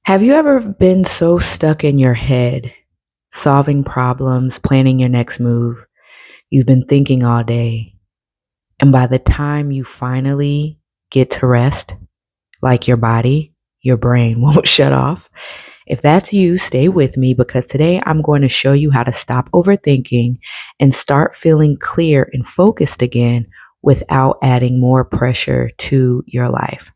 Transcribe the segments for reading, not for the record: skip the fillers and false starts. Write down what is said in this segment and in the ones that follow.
Have you ever been so stuck in your head, solving problems, planning your next move? You've been thinking all day, and by the time you finally get to rest, like your body, your brain won't shut off? If that's you, stay with me because today I'm going to show you how to stop overthinking and start feeling clear and focused again without adding more pressure to your life.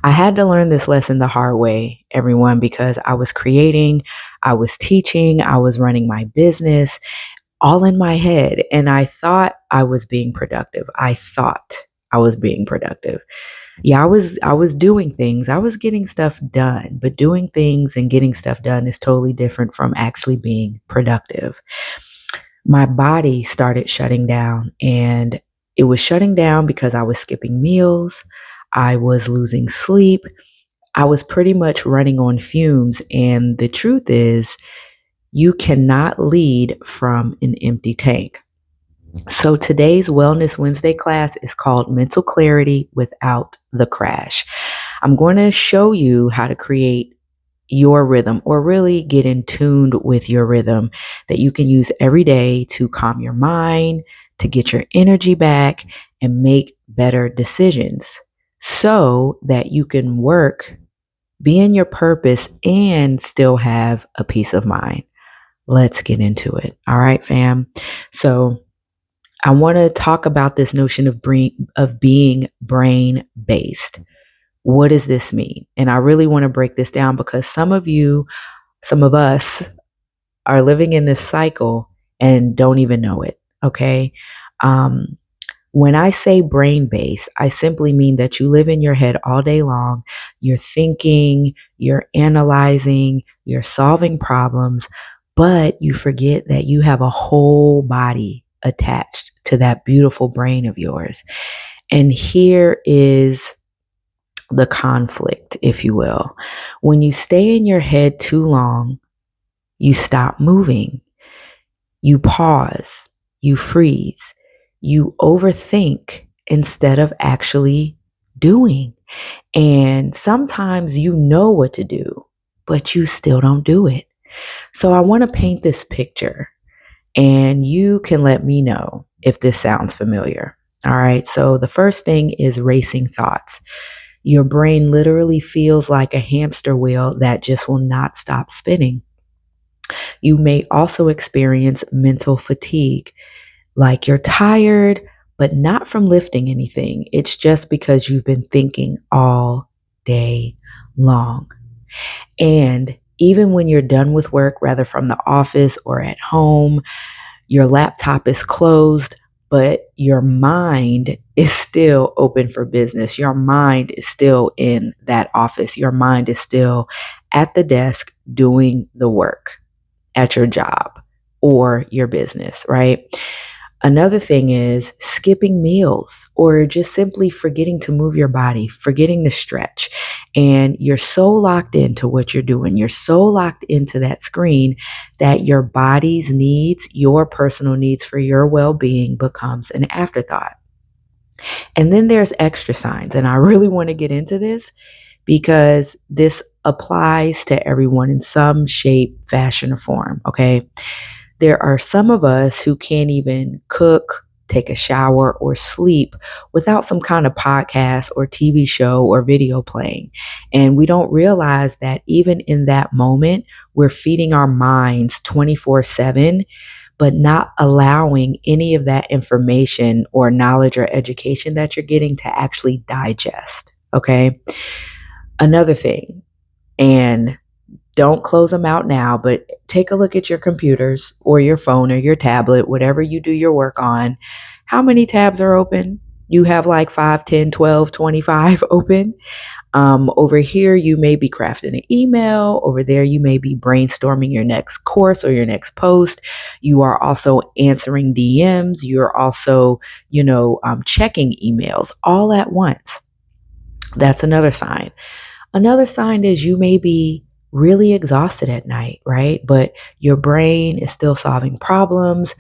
I had to learn this lesson the hard way, everyone, because I was creating, I was teaching, I was running my business all in my head. And I thought I was being productive. I thought I was being productive. Yeah, I was doing things. I was getting stuff done, but doing things and getting stuff done is totally different from actually being productive. My body started shutting down, and it was shutting down because I was skipping meals. I was losing sleep. I was pretty much running on fumes. And the truth is, you cannot lead from an empty tank. So today's Wellness Wednesday class is called Mental Clarity Without the Crash. I'm going to show you how to create your rhythm, or really get in tuned with your rhythm that you can use every day to calm your mind, to get your energy back, and make better decisions so that you can work, be in your purpose, and still have a peace of mind. Let's get into it. All right, fam. So I want to talk about this notion of being brain based. What does this mean? And I really want to break this down because some of us are living in this cycle and don't even know it. Okay. Um, when I say brain based, I simply mean that you live in your head all day long. You're thinking, you're analyzing, you're solving problems, but you forget that you have a whole body attached to that beautiful brain of yours. And here is the conflict, if you will. When you stay in your head too long, you stop moving, you pause, you freeze, you overthink instead of actually doing. And sometimes you know what to do, but you still don't do it. So I want to paint this picture, and you can let me know if this sounds familiar. All right. So the first thing is racing thoughts. Your brain literally feels like a hamster wheel that just will not stop spinning. You may also experience mental fatigue, like you're tired, but not from lifting anything. It's just because you've been thinking all day long. And even when you're done with work, rather from the office or at home, your laptop is closed, but your mind is still open for business. Your mind is still in that office. Your mind is still at the desk doing the work at your job or your business, right? Another thing is skipping meals or just simply forgetting to move your body, forgetting to stretch. And you're so locked into what you're doing. You're so locked into that screen that your body's needs, your personal needs for your well being becomes an afterthought. And then there's extra signs. And I really want to get into this because this applies to everyone in some shape, fashion, or form. Okay. There are some of us who can't even cook, take a shower, or sleep without some kind of podcast or TV show or video playing. And we don't realize that even in that moment, we're feeding our minds 24/7, but not allowing any of that information or knowledge or education that you're getting to actually digest. Okay. Another thing, and don't close them out now, but take a look at your computers or your phone or your tablet, whatever you do your work on. How many tabs are open? You have like 5, 10, 12, 25 open. Over here, you may be crafting an email. Over there, you may be brainstorming your next course or your next post. You are also answering DMs. You're also, checking emails all at once. That's another sign. Another sign is you may be really exhausted at night, right? But your brain is still solving problems.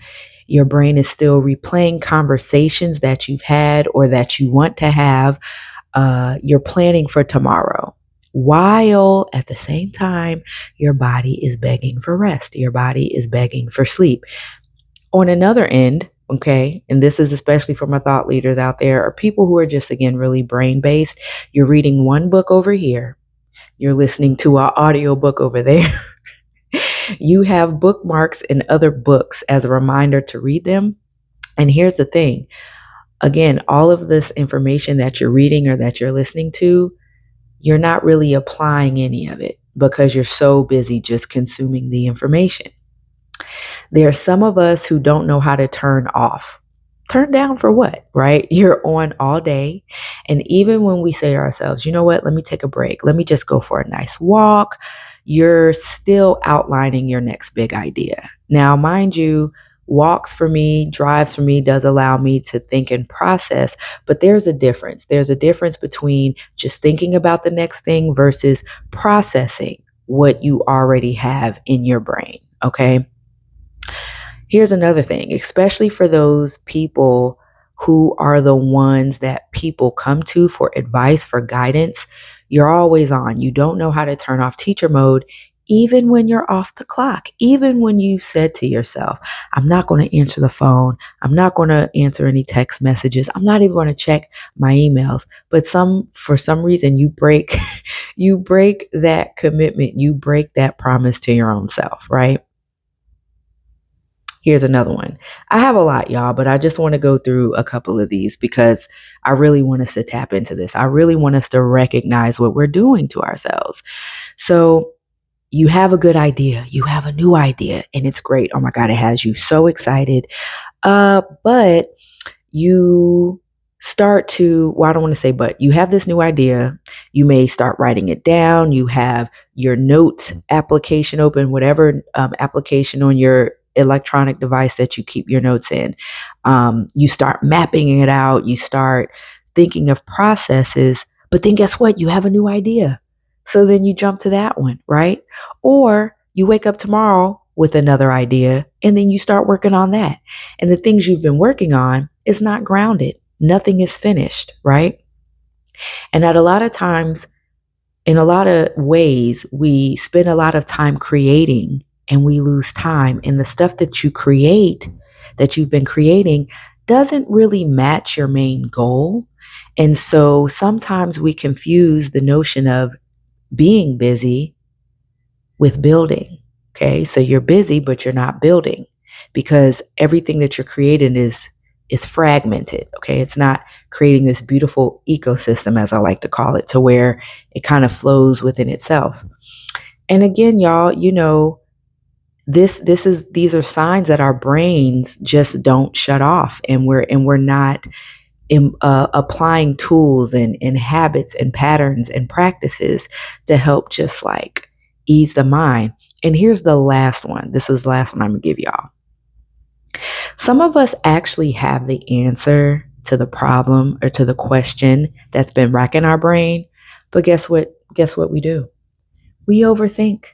Your brain is still replaying conversations that you've had or that you want to have. You're planning for tomorrow. while at the same time, your body is begging for rest. Your body is begging for sleep. On another end, okay, and this is especially for my thought leaders out there, or people who are just, again, really brain based. You're reading one book over here, you're listening to an audio book over there. You have bookmarks in other books as a reminder to read them. And here's the thing, again, all of this information that you're reading or that you're listening to, you're not really applying any of it because you're so busy just consuming the information. There are some of us who don't know how to turn off. Turn down for what, right? You're on all day. And even when we say to ourselves, you know what, let me take a break, let me just go for a nice walk, you're still outlining your next big idea. Now, mind you, walks for me, drives for me does allow me to think and process, but there's a difference. There's a difference between just thinking about the next thing versus processing what you already have in your brain, okay? Here's another thing, especially for those people who are the ones that people come to for advice, for guidance. You're always on. You don't know how to turn off teacher mode, even when you're off the clock, even when you said to yourself, I'm not going to answer the phone. I'm not going to answer any text messages. I'm not even going to check my emails. But for some reason, you break, you break that commitment. You break that promise to your own self, right? Here's another one. I have a lot, y'all, but I just want to go through a couple of these because I really want us to tap into this. I really want us to recognize what we're doing to ourselves. So you have a good idea. You have a new idea and it's great. Oh my God, it has you so excited. But you start to, well, I don't want to say, but you have this new idea. You may start writing it down. You have your notes application open, whatever application on your electronic device that you keep your notes in. You start mapping it out. You start thinking of processes, but then guess what? You have a new idea. So then you jump to that one, right? Or you wake up tomorrow with another idea and then you start working on that. And the things you've been working on is not grounded. Nothing is finished, right? And at a lot of times, in a lot of ways, we spend a lot of time creating and we lose time. And the stuff that you create, that you've been creating, doesn't really match your main goal. And so sometimes we confuse the notion of being busy with building. Okay, so you're busy, but you're not building because everything that you're creating is fragmented. Okay, it's not creating this beautiful ecosystem, as I like to call it, to where it kind of flows within itself. And again, y'all, you know, these are signs that our brains just don't shut off, and we're not applying tools and habits and patterns and practices to help just like ease the mind. And here's the last one. This is the last one I'm gonna give y'all. Some of us actually have the answer to the problem or to the question that's been racking our brain. But guess what? Guess what we do? We overthink.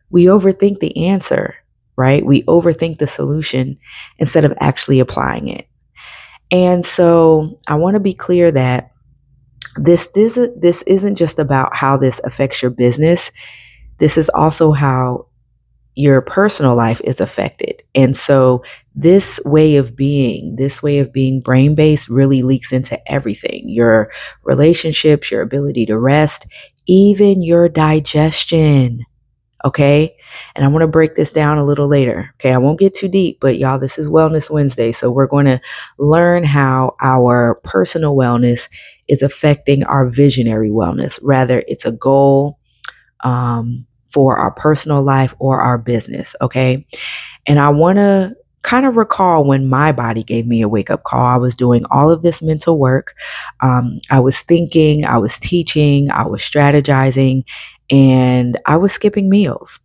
We overthink the answer, right? We overthink the solution instead of actually applying it. And so I want to be clear that this isn't just about how this affects your business. This is also how your personal life is affected. And so this way of being brain-based really leaks into everything. Your relationships, your ability to rest, even your digestion. Okay. And I want to break this down a little later. Okay. I won't get too deep, but y'all, this is Wellness Wednesday. So we're going to learn how our personal wellness is affecting our visionary wellness. Rather, it's a goal for our personal life or our business. Okay. And I want to kind of recall when my body gave me a wake up call. I was doing all of this mental work. I was thinking, I was teaching, I was strategizing, and I was skipping meals.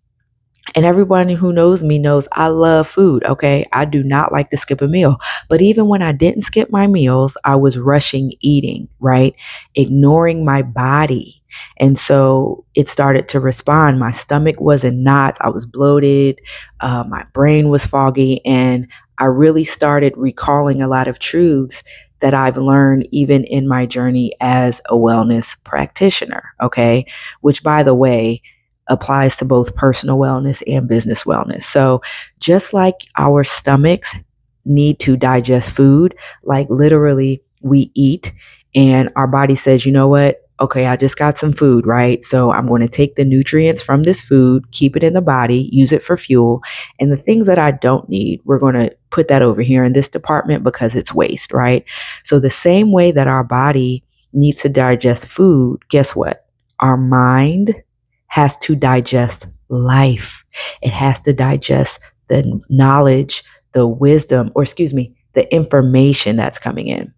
And everyone who knows me knows I love food, okay? I do not like to skip a meal. But even when I didn't skip my meals, I was rushing eating, right? Ignoring my body. And so it started to respond. My stomach was in knots. I was bloated. My brain was foggy. And I really started recalling a lot of truths that I've learned even in my journey as a wellness practitioner, okay? Which, by the way, applies to both personal wellness and business wellness. So just like our stomachs need to digest food, like literally we eat and our body says, you know what? Okay, I just got some food, right? So I'm going to take the nutrients from this food, keep it in the body, use it for fuel. And the things that I don't need, we're going to put that over here in this department because it's waste, right? So the same way that our body needs to digest food, guess what? Our mind has to digest life. It has to digest the knowledge, the wisdom, or excuse me, the information that's coming in.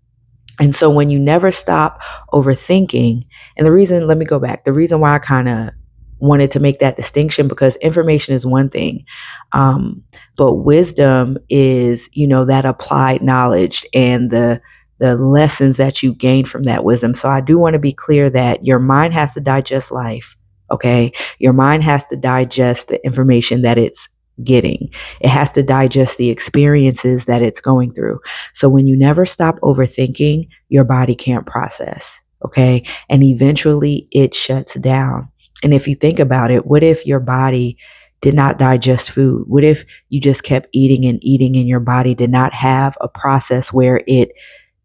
And so when you never stop overthinking, and the reason, let me go back, the reason why I kind of wanted to make that distinction, because information is one thing, but wisdom is, that applied knowledge and the lessons that you gain from that wisdom. So I do want to be clear that your mind has to digest life. Okay. Your mind has to digest the information that it's getting. It has to digest the experiences that it's going through. So when you never stop overthinking, your body can't process. Okay. And eventually it shuts down. And if you think about it, what if your body did not digest food? What if you just kept eating and eating and your body did not have a process where it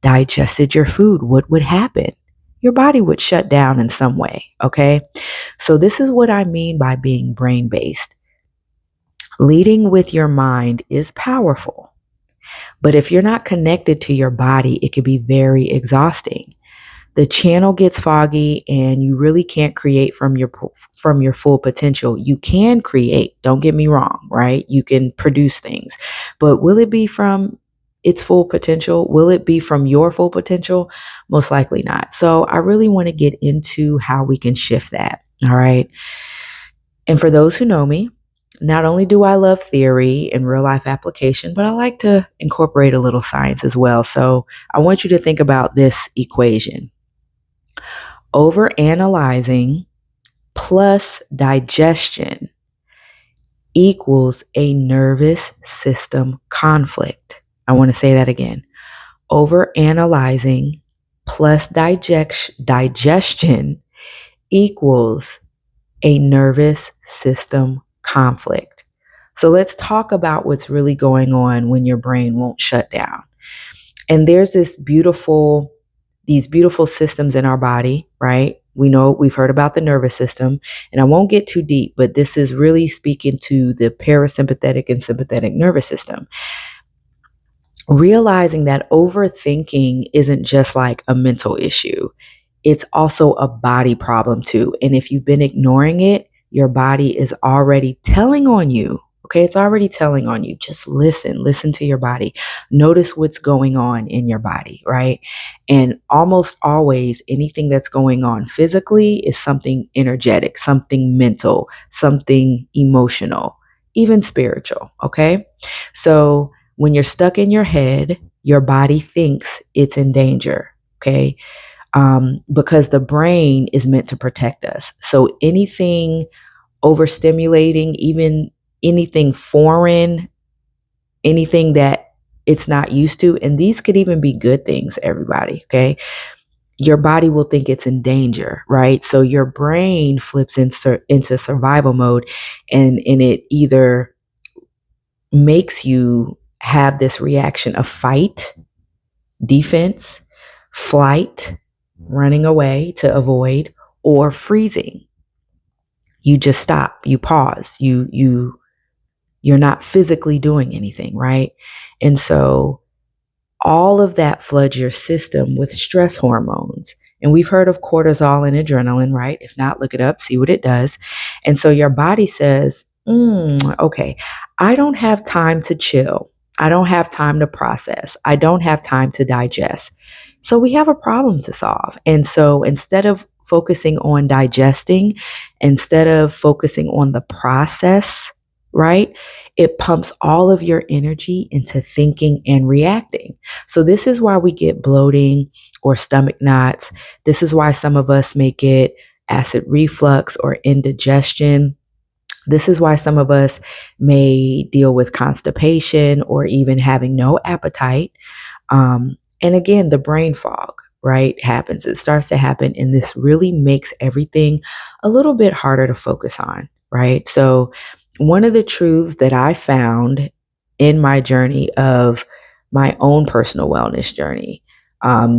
digested your food? What would happen? Your body would shut down in some way. Okay. So this is what I mean by being brain based. Leading with your mind is powerful, but if you're not connected to your body, it can be very exhausting. The channel gets foggy and you really can't create from your full potential. You can create, don't get me wrong, right? You can produce things. But will it be from its full potential? Will it be from your full potential? Most likely not. So I really want to get into how we can shift that. All right. And for those who know me, not only do I love theory and real life application, but I like to incorporate a little science as well. So I want you to think about this equation. Overanalyzing plus digestion equals a nervous system conflict. I want to say that again. Overanalyzing plus digestion equals a nervous system conflict. So let's talk about what's really going on when your brain won't shut down. And there's these beautiful systems in our body, right? We know we've heard about the nervous system, and I won't get too deep, but this is really speaking to the parasympathetic and sympathetic nervous system. Realizing that overthinking isn't just like a mental issue. It's also a body problem too. And if you've been ignoring it, your body is already telling on you. Okay, it's already telling on you. Just listen to your body. Notice what's going on in your body, right? And almost always anything that's going on physically is something energetic, something mental, something emotional, even spiritual, okay? So when you're stuck in your head, your body thinks it's in danger, okay? Because the brain is meant to protect us. So anything overstimulating, even anything foreign, anything that it's not used to, and these could even be good things, everybody, okay? Your body will think it's in danger, right? So your brain flips into survival mode, and it either makes you have this reaction of fight, defense, flight, running away to avoid, or freezing. You just stop, you pause, you're not physically doing anything, right? And so all of that floods your system with stress hormones. And we've heard of cortisol and adrenaline, right? If not, look it up, see what it does. And so your body says, okay, I don't have time to chill. I don't have time to process. I don't have time to digest. So we have a problem to solve. And so instead of focusing on digesting, instead of focusing on the process, right? It pumps all of your energy into thinking and reacting. So this is why we get bloating or stomach knots. This is why some of us may get acid reflux or indigestion. This is why some of us may deal with constipation or even having no appetite. And again, the brain fog, right, happens. It starts to happen, and this really makes everything a little bit harder to focus on, right? So, one of the truths that I found in my journey of my own personal wellness journey,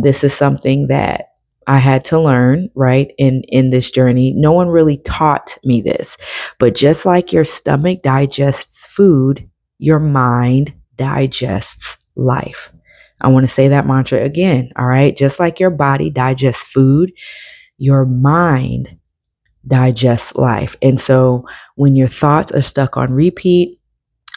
this is something that I had to learn, right, in this journey. No one really taught me this, but just like your stomach digests food, your mind digests life. I want to say that mantra again. All right. Just like your body digests food, your mind digests life. And so when your thoughts are stuck on repeat,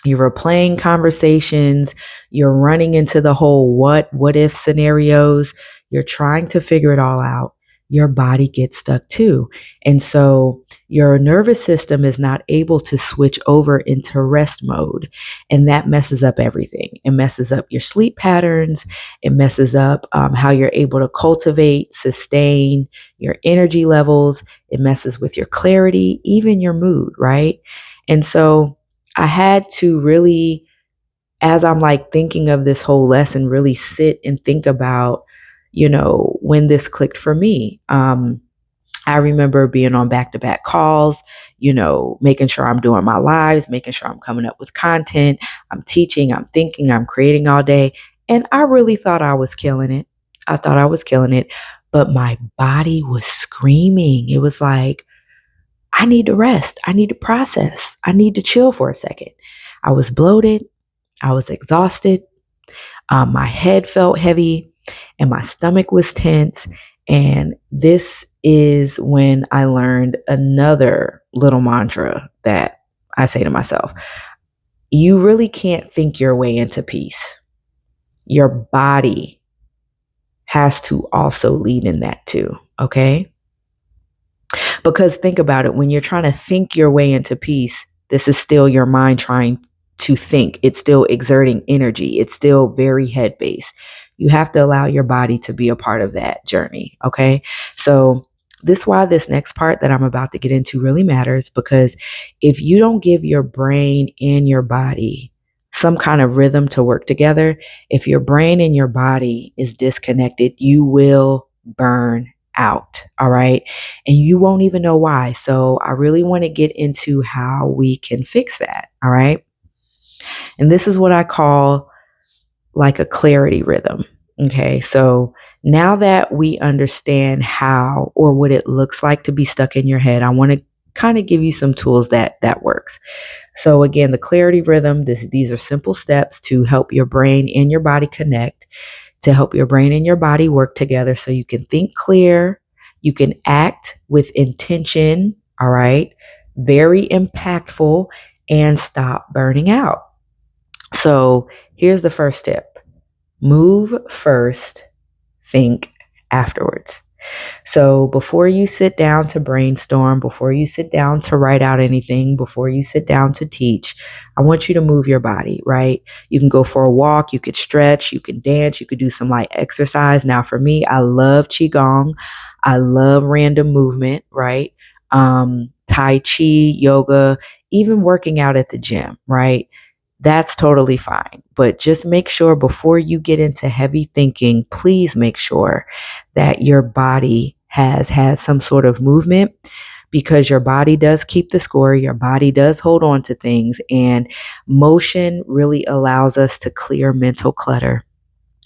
you're replaying conversations, you're running into the whole what if scenarios, you're trying to figure it all out, your body gets stuck too. And so your nervous system is not able to switch over into rest mode. And that messes up everything. It messes up your sleep patterns. It messes up how you're able to cultivate, sustain your energy levels. It messes with your clarity, even your mood, right? And so I had to really, as I'm like thinking of this whole lesson, really sit and think about, when this clicked for me. I remember being on back to back calls, making sure I'm doing my lives, making sure I'm coming up with content. I'm teaching, I'm thinking, I'm creating all day. And I really thought I was killing it. I thought I was killing it. But my body was screaming. It was like, I need to rest. I need to process. I need to chill for a second. I was bloated. I was exhausted. My head felt heavy and my stomach was tense. And this is when I learned another little mantra that I say to myself. You really can't think your way into peace. Your body has to also lead in that too. Okay. Because think about it, when you're trying to think your way into peace, this is still your mind trying to think. It's still exerting energy. It's still very head based. You have to allow your body to be a part of that journey. Okay. So this is why this next part that I'm about to get into really matters, because if you don't give your brain and your body some kind of rhythm to work together, if your brain and your body is disconnected, you will burn out. All right. And you won't even know why. So I really want to get into how we can fix that. All right. And this is what I call like a clarity rhythm. Okay. So now that we understand how or what it looks like to be stuck in your head, I want to kind of give you some tools that works. So again, the clarity rhythm, these are simple steps to help your brain and your body connect, to help your brain and your body work together so you can think clear, you can act with intention, all right? Very impactful, and stop burning out. So here's the first tip. Move first, think afterwards. So before you sit down to brainstorm, before you sit down to write out anything, before you sit down to teach, I want you to move your body, right? You can go for a walk, you could stretch, you can dance, you could do some light exercise. Now for me, I love Qigong. I love random movement, right? Tai Chi, yoga, even working out at the gym, right? That's totally fine. But just make sure before you get into heavy thinking, please make sure that your body has had some sort of movement, because your body does keep the score. Your body does hold on to things, and motion really allows us to clear mental clutter.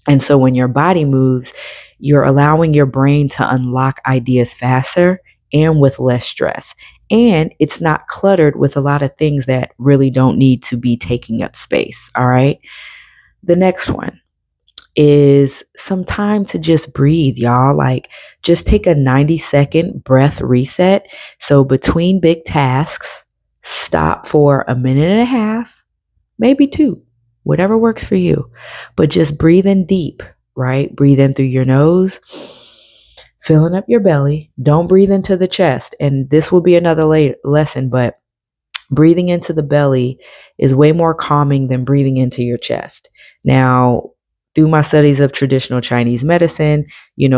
And so when your body moves, you're allowing your brain to unlock ideas faster and with less stress. And it's not cluttered with a lot of things that really don't need to be taking up space. All right. The next one is some time to just breathe, y'all. Like, just take a 90-second breath reset. So between big tasks, stop for a minute and a half, maybe two, whatever works for you. But just breathe in deep, right? Breathe in through your nose, filling up your belly. Don't breathe into the chest. And this will be another lesson, but breathing into the belly is way more calming than breathing into your chest. Now, through my studies of traditional Chinese medicine,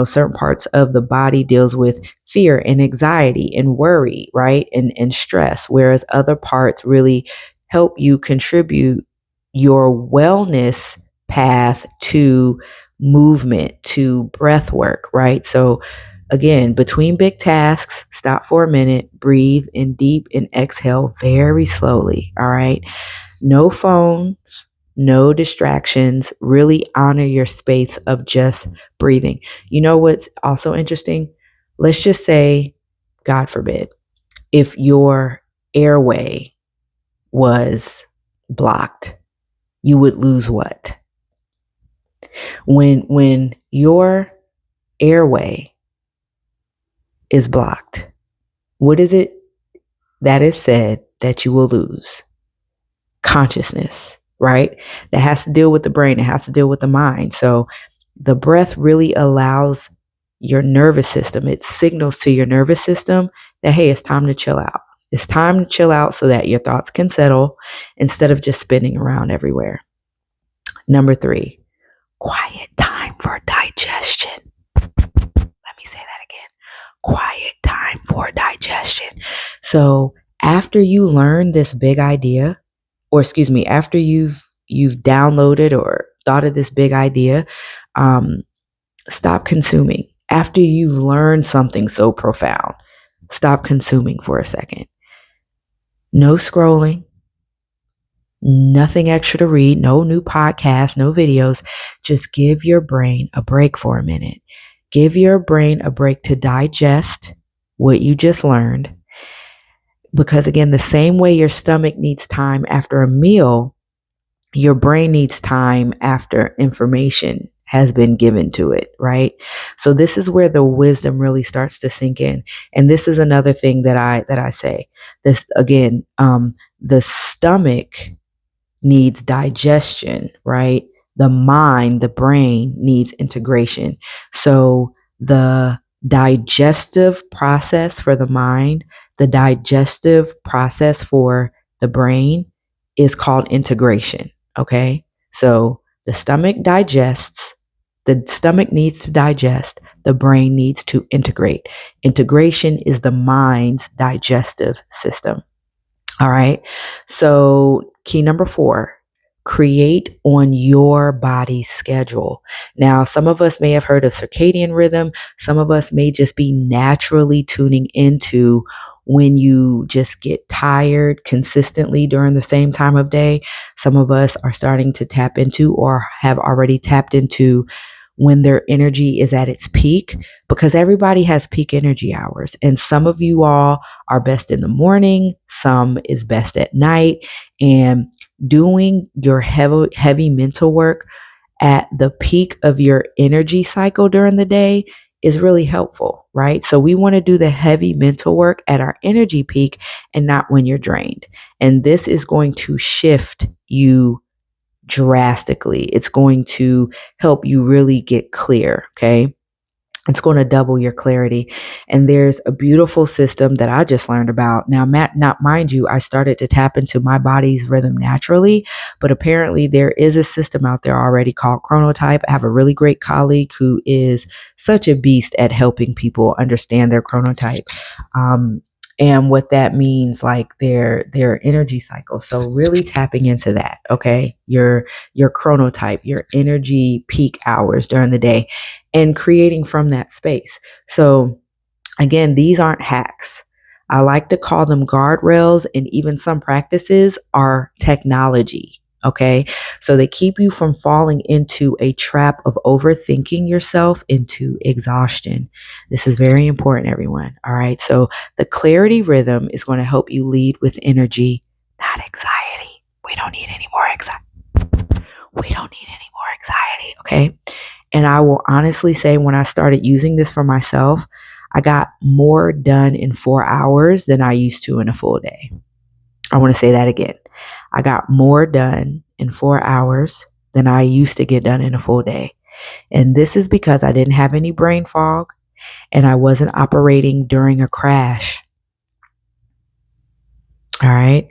certain parts of the body deals with fear and anxiety and worry, right? And stress, whereas other parts really help you contribute your wellness path to movement to breath work, right? So again, between big tasks, stop for a minute, breathe in deep and exhale very slowly. All right. No phone, no distractions. Really honor your space of just breathing. You know what's also interesting? Let's just say, God forbid, if your airway was blocked, you would lose what? When your airway is blocked, what is it that is said that you will lose? Consciousness, right? That has to deal with the brain. It has to deal with the mind. So the breath really allows your nervous system, it signals to your nervous system that, hey, it's time to chill out. It's time to chill out so that your thoughts can settle instead of just spinning around everywhere. Number 3, quiet time for digestion. Let me say that again. Quiet time for digestion. So after you learn this big idea, or excuse me, after you've downloaded or thought of this big idea, stop consuming. After you've learned something so profound, stop consuming for a second. No scrolling, nothing extra to read, no new podcasts, no videos. Just give your brain a break for a minute. Give your brain a break to digest what you just learned. Because again, the same way your stomach needs time after a meal, your brain needs time after information has been given to it, right? So this is where the wisdom really starts to sink in. And this is another thing that I say. This again, the stomach needs digestion, right? The mind, the brain needs integration. So the digestive process for the mind, the digestive process for the brain is called integration. Okay. So the stomach digests, the stomach needs to digest, the brain needs to integrate. Integration is the mind's digestive system. All right. So key number 4, create on your body's schedule. Now, some of us may have heard of circadian rhythm. Some of us may just be naturally tuning into when you just get tired consistently during the same time of day. Some of us are starting to tap into or have already tapped into when their energy is at its peak, because everybody has peak energy hours. And some of you all are best in the morning, some is best at night. And doing your heavy mental work at the peak of your energy cycle during the day is really helpful, right? So we want to do the heavy mental work at our energy peak and not when you're drained. And this is going to shift you drastically. It's going to help you really get clear, okay? It's going to double your clarity. And there's a beautiful system that I just learned about. Now, not mind you, I started to tap into my body's rhythm naturally, but apparently there is a system out there already called Chronotype. I have a really great colleague who is such a beast at helping people understand their chronotype. And what that means, like their energy cycle. So really tapping into that, okay? Your chronotype, your energy peak hours during the day, and creating from that space. So again, these aren't hacks. I like to call them guardrails, and even some practices are technology. Okay. So they keep you from falling into a trap of overthinking yourself into exhaustion. This is very important, everyone. All right. So the clarity rhythm is going to help you lead with energy, not anxiety. We don't need any more anxiety. We don't need any more anxiety. Okay. And I will honestly say, when I started using this for myself, I got more done in 4 hours than I used to in a full day. I want to say that again. I got more done in 4 hours than I used to get done in a full day. And this is because I didn't have any brain fog and I wasn't operating during a crash. All right.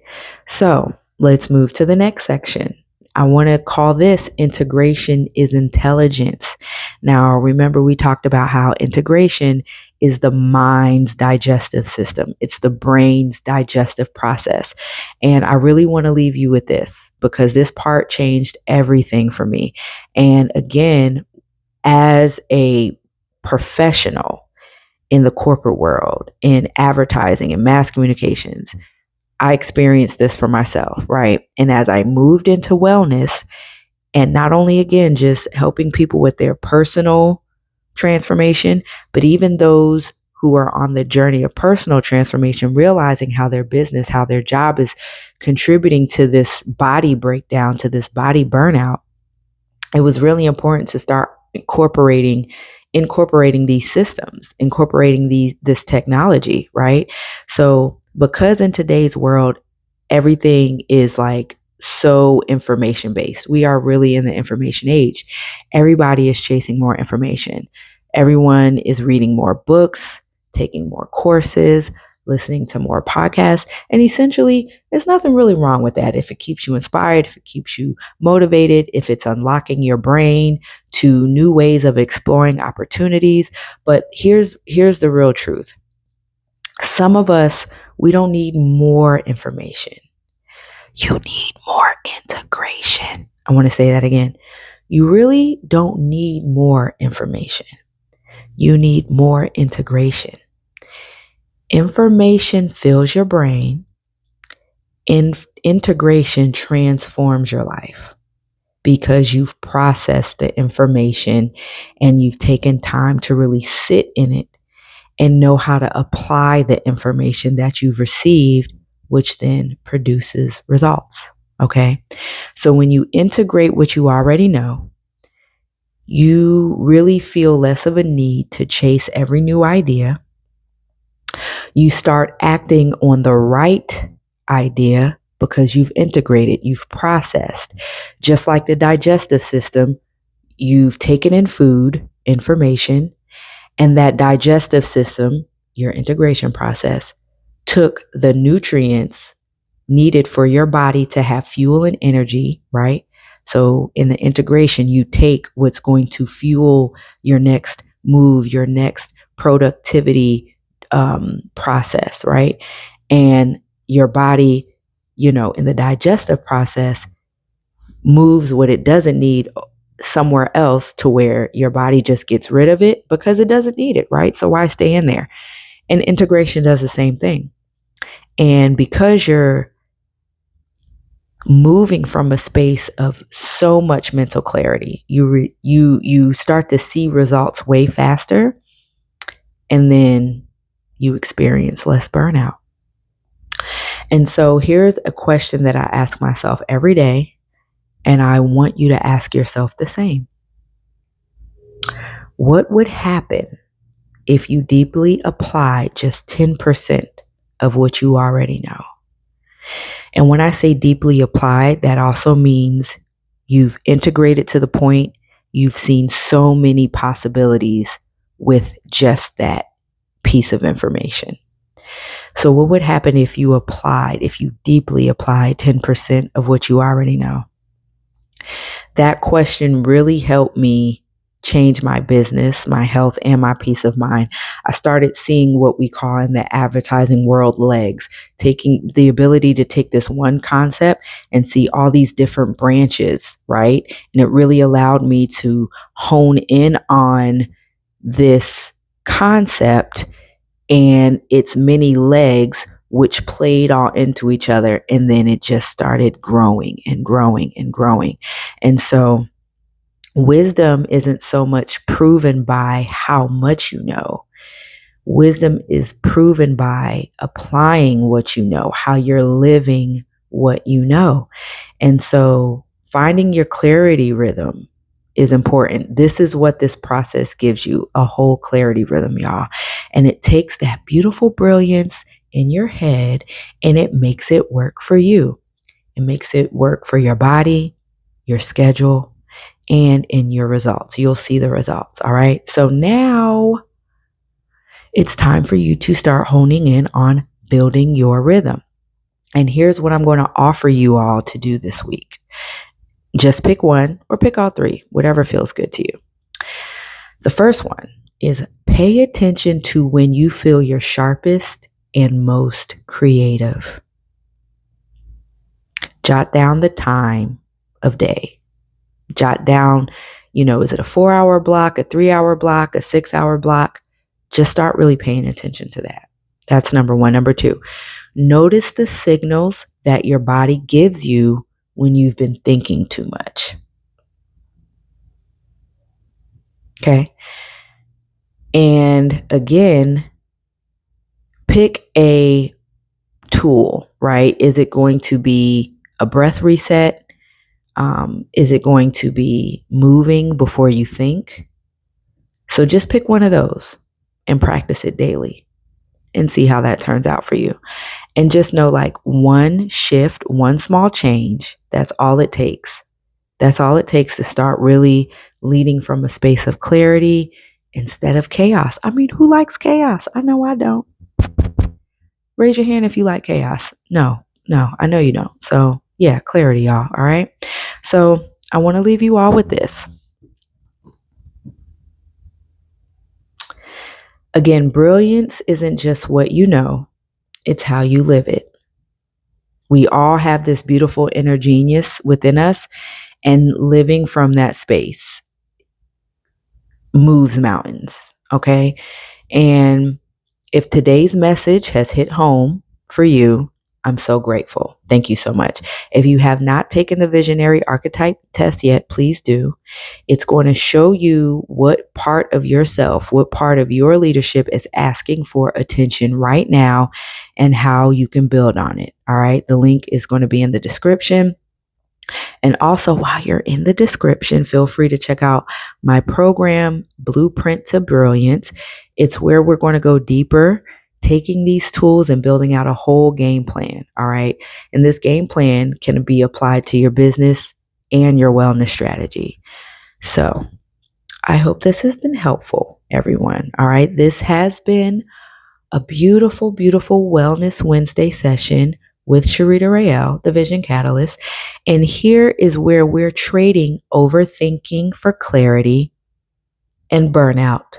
So let's move to the next section. I want to call this integration is intelligence. Now, remember, we talked about how integration is the mind's digestive system. It's the brain's digestive process. And I really want to leave you with this because this part changed everything for me. And again, as a professional in the corporate world, in advertising and mass communications, I experienced this for myself, right? And as I moved into wellness, and not only again, just helping people with their personal transformation, but even those who are on the journey of personal transformation, realizing how their business, how their job is contributing to this body breakdown, to this body burnout, it was really important to start incorporating these systems, incorporating this technology, right? So because in today's world, everything is like so information based. We are really in the information age. Everybody is chasing more information. Everyone is reading more books, taking more courses, listening to more podcasts. And essentially, there's nothing really wrong with that. If it keeps you inspired, if it keeps you motivated, if it's unlocking your brain to new ways of exploring opportunities. But here's the real truth. Some of us, we don't need more information. You need more integration. I want to say that again. You really don't need more information. You need more integration. Information fills your brain. Integration transforms your life because you've processed the information and you've taken time to really sit in it and know how to apply the information that you've received, which then produces results. Okay. So when you integrate what you already know, you really feel less of a need to chase every new idea. You start acting on the right idea because you've integrated, you've processed. Just like the digestive system, you've taken in food, information, and that digestive system, your integration process, took the nutrients needed for your body to have fuel and energy, right? So in the integration, you take what's going to fuel your next move, your next productivity process, right? And your body, in the digestive process, moves what it doesn't need somewhere else to where your body just gets rid of it because it doesn't need it, right? So why stay in there? And integration does the same thing. And because you're moving from a space of so much mental clarity, you start to see results way faster, and then you experience less burnout. And so here's a question that I ask myself every day, and I want you to ask yourself the same. What would happen if you deeply applied just 10% of what you already know? And when I say deeply applied, that also means you've integrated to the point you've seen so many possibilities with just that piece of information. So what would happen if you deeply applied 10% of what you already know? That question really helped me change my business, my health, and my peace of mind. I started seeing what we call in the advertising world legs, taking the ability to take this one concept and see all these different branches, right? And it really allowed me to hone in on this concept and its many legs, which played all into each other. And then it just started growing and growing and growing. And so wisdom isn't so much proven by how much you know. Wisdom is proven by applying what you know, how you're living what you know. And so finding your clarity rhythm is important. This is what this process gives you, a whole clarity rhythm, y'all. And it takes that beautiful brilliance in your head and it makes it work for you. It makes it work for your body, your schedule, and in your results. You'll see the results. All right. So now it's time for you to start honing in on building your rhythm. And here's what I'm going to offer you all to do this week. Just pick one or pick all three, whatever feels good to you. The first one is pay attention to when you feel your sharpest and most creative. Jot down the time of day. Jot down Is it a 4-hour block, a 3-hour block, a 6-hour block? Just start really paying attention to that. That's number one. Number two, notice the signals that your body gives you when you've been thinking too much. Okay. And again, pick a tool, right? Is it going to be a breath reset? Is it going to be moving before you think? So just pick one of those and practice it daily and see how that turns out for you. And just know, like, one shift, one small change, that's all it takes. That's all it takes to start really leading from a space of clarity instead of chaos. I mean, who likes chaos? I know I don't. Raise your hand if you like chaos. No, I know you don't. So yeah, clarity, y'all. All right. So I want to leave you all with this. Again, brilliance isn't just what you know, it's how you live it. We all have this beautiful inner genius within us, and living from that space moves mountains. Okay. And if today's message has hit home for you, I'm so grateful. Thank you so much. If you have not taken the Visionary Archetype test yet, please do. It's going to show you what part of yourself, what part of your leadership is asking for attention right now and how you can build on it. All right. The link is going to be in the description. And also, while you're in the description, feel free to check out my program, Blueprint to Brilliance. It's where we're going to go deeper, taking these tools and building out a whole game plan. All right. And this game plan can be applied to your business and your wellness strategy. So I hope this has been helpful, everyone. All right. This has been a beautiful, beautiful Wellness Wednesday session with Charita Raél, the Vizion Catalyst. And here is where we're trading overthinking for clarity and burnout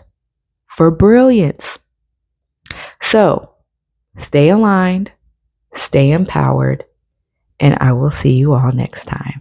for brilliance. So stay aligned, stay empowered, and I will see you all next time.